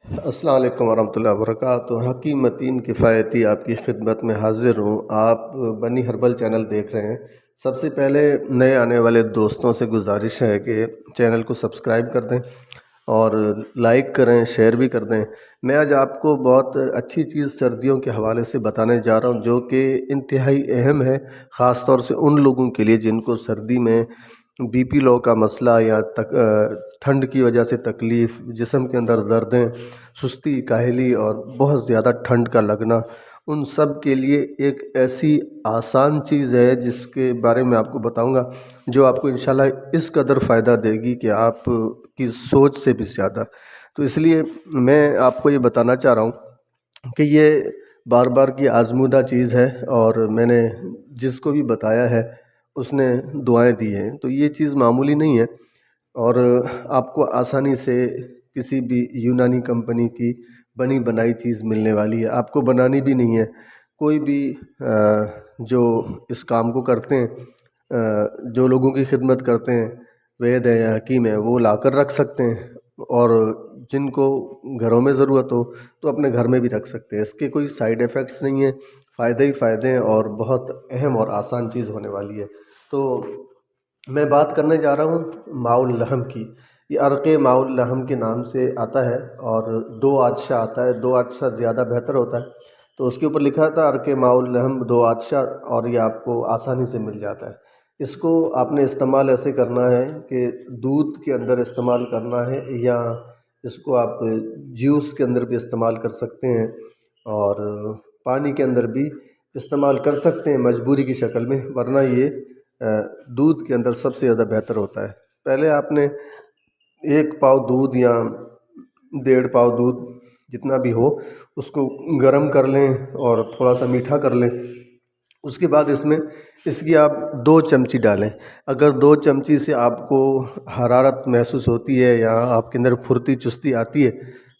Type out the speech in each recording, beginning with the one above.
السلام علیکم ورحمۃ اللہ وبرکاتہ۔ حکیم متین کفایتی آپ کی خدمت میں حاضر ہوں۔ آپ بنی ہربل چینل دیکھ رہے ہیں۔ سب سے پہلے نئے آنے والے دوستوں سے گزارش ہے کہ چینل کو سبسکرائب کر دیں اور لائک کریں، شیئر بھی کر دیں۔ میں آج آپ کو بہت اچھی چیز سردیوں کے حوالے سے بتانے جا رہا ہوں، جو کہ انتہائی اہم ہے، خاص طور سے ان لوگوں کے لیے جن کو سردی میں بی پی لو کا مسئلہ یا ٹھنڈ کی وجہ سے تکلیف، جسم کے اندر دردیں، سستی، کاہلی اور بہت زیادہ ٹھنڈ کا لگنا، ان سب کے لیے ایک ایسی آسان چیز ہے جس کے بارے میں آپ کو بتاؤں گا، جو آپ کو انشاءاللہ اس قدر فائدہ دے گی کہ آپ کی سوچ سے بھی زیادہ۔ تو اس لیے میں آپ کو یہ بتانا چاہ رہا ہوں کہ یہ بار بار کی آزمودہ چیز ہے، اور میں نے جس کو بھی بتایا ہے اس نے دعائیں دی ہیں۔ تو یہ چیز معمولی نہیں ہے، اور آپ کو آسانی سے کسی بھی یونانی کمپنی کی بنی بنائی چیز ملنے والی ہے۔ آپ کو بنانی بھی نہیں ہے۔ کوئی بھی جو اس کام کو کرتے ہیں، جو لوگوں کی خدمت کرتے ہیں، وید ہیں یا حکیم ہیں، وہ لا کر رکھ سکتے ہیں، اور جن کو گھروں میں ضرورت ہو تو اپنے گھر میں بھی رکھ سکتے ہیں۔ اس کے کوئی سائیڈ ایفیکٹس نہیں ہیں، فائدے ہی فائدے ہیں، اور بہت اہم اور آسان چیز ہونے والی ہے۔ تو میں بات کرنے جا رہا ہوں ماء اللحم کی۔ یہ عرق ماء اللحم کے نام سے آتا ہے، اور 2 عطشہ آتا ہے، 2 عطشہ زیادہ بہتر ہوتا ہے۔ تو اس کے اوپر لکھا تھا عرق ماء اللحم 2 عطشہ، اور یہ آپ کو آسانی سے مل جاتا ہے۔ اس کو آپ نے استعمال ایسے کرنا ہے کہ دودھ کے اندر استعمال کرنا ہے، یا اس کو آپ جوس کے اندر بھی استعمال کر سکتے ہیں، اور پانی کے اندر بھی استعمال کر سکتے ہیں مجبوری کی شکل میں، ورنہ یہ دودھ کے اندر سب سے زیادہ بہتر ہوتا ہے۔ پہلے آپ نے 1 پاؤ دودھ یا 1.5 پاؤ دودھ، جتنا بھی ہو، اس کو گرم کر لیں اور تھوڑا سا میٹھا کر لیں۔ اس کے بعد اس کی آپ 2 چمچی ڈالیں۔ اگر 2 چمچی سے آپ کو حرارت محسوس ہوتی ہے یا آپ کے اندر پھرتی چستی آتی ہے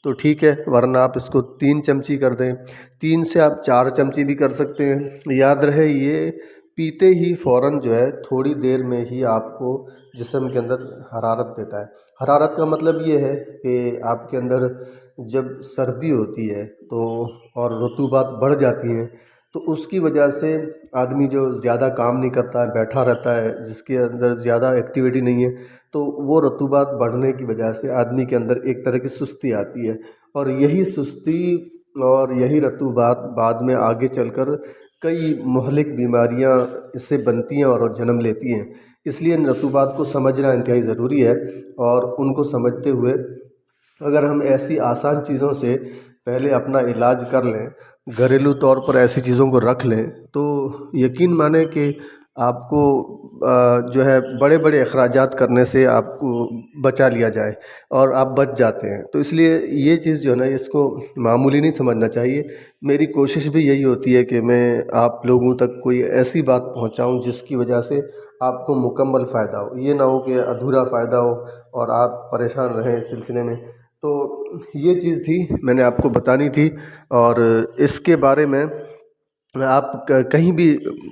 تو ٹھیک ہے، ورنہ آپ اس کو 3 چمچی کر دیں۔ 3 سے آپ 4 چمچی بھی کر سکتے ہیں۔ یاد رہے، یہ پیتے ہی فوراً جو ہے تھوڑی دیر میں ہی آپ کو جسم کے اندر حرارت دیتا ہے۔ حرارت کا مطلب یہ ہے کہ آپ کے اندر جب سردی ہوتی ہے تو اور رطوبات بڑھ جاتی ہیں، تو اس کی وجہ سے آدمی جو زیادہ کام نہیں کرتا ہے، بیٹھا رہتا ہے، جس کے اندر زیادہ ایکٹیویٹی نہیں ہے، تو وہ رطوبات بڑھنے کی وجہ سے آدمی کے اندر ایک طرح کی سستی آتی ہے، اور یہی سستی اور یہی رطوبات بعد میں آگے چل کر کئی مہلک بیماریاں اس سے بنتی ہیں اور جنم لیتی ہیں۔ اس لیے ان رطوبات کو سمجھنا انتہائی ضروری ہے، اور ان کو سمجھتے ہوئے اگر ہم ایسی آسان چیزوں سے پہلے اپنا علاج کر لیں، گھریلو طور پر ایسی چیزوں کو رکھ لیں، تو یقین مانیں کہ آپ کو جو ہے بڑے بڑے اخراجات کرنے سے آپ کو بچا لیا جائے، اور آپ بچ جاتے ہیں۔ تو اس لیے یہ چیز جو ہے نا، اس کو معمولی نہیں سمجھنا چاہیے۔ میری کوشش بھی یہی ہوتی ہے کہ میں آپ لوگوں تک کوئی ایسی بات پہنچاؤں جس کی وجہ سے آپ کو مکمل فائدہ ہو، یہ نہ ہو کہ ادھورا فائدہ ہو اور آپ پریشان رہیں اس سلسلے میں۔ تو یہ چیز تھی، میں نے آپ کو بتانی تھی، اور اس کے بارے میں آپ کہیں بھی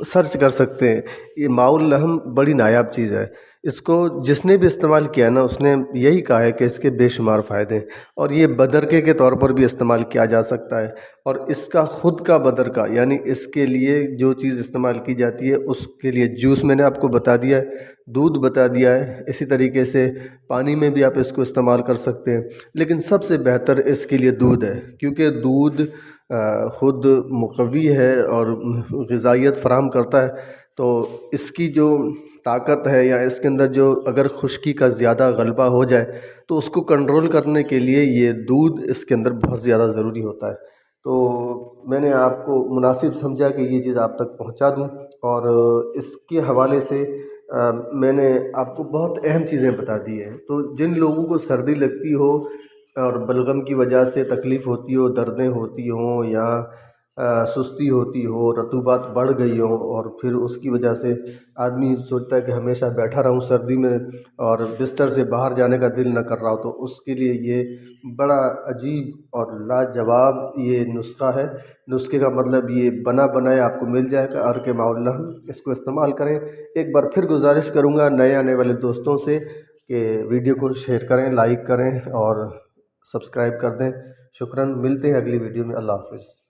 سرچ کر سکتے ہیں۔ یہ ماء اللحم بڑی نایاب چیز ہے۔ اس کو جس نے بھی استعمال کیا نا، اس نے یہی کہا ہے کہ اس کے بے شمار فائدے ہیں، اور یہ بدرقے کے طور پر بھی استعمال کیا جا سکتا ہے، اور اس کا خود کا بدرقہ، یعنی اس کے لیے جو چیز استعمال کی جاتی ہے، اس کے لیے جوس میں نے آپ کو بتا دیا ہے، دودھ بتا دیا ہے، اسی طریقے سے پانی میں بھی آپ اس کو استعمال کر سکتے ہیں، لیکن سب سے بہتر اس کے لیے دودھ ہے، کیونکہ دودھ خود مقوی ہے اور غذائیت فراہم کرتا ہے۔ تو اس کی جو طاقت ہے، یا اس کے اندر جو اگر خشکی کا زیادہ غلبہ ہو جائے تو اس کو کنٹرول کرنے کے لیے یہ دودھ اس کے اندر بہت زیادہ ضروری ہوتا ہے۔ تو میں نے آپ کو مناسب سمجھا کہ یہ چیز آپ تک پہنچا دوں، اور اس کے حوالے سے میں نے آپ کو بہت اہم چیزیں بتا دی ہیں۔ تو جن لوگوں کو سردی لگتی ہو اور بلغم کی وجہ سے تکلیف ہوتی ہو، دردیں ہوتی ہوں، یا سستی ہوتی ہو، رطوبات بڑھ گئی ہوں، اور پھر اس کی وجہ سے آدمی سوچتا ہے کہ ہمیشہ بیٹھا رہوں سردی میں اور بستر سے باہر جانے کا دل نہ کر رہا ہو، تو اس کے لیے یہ بڑا عجیب اور لاجواب یہ نسخہ ہے۔ نسخے کا مطلب یہ بنا بنایا آپ کو مل جائے گا، عرق ماء اللحم۔ اس کو استعمال کریں۔ ایک بار پھر گزارش کروں گا نئے آنے والے دوستوں سے کہ ویڈیو کو شیئر کریں، لائک کریں، اور سبسکرائب کر دیں۔ شکراً، ملتے ہیں اگلی ویڈیو میں۔ اللہ حافظ۔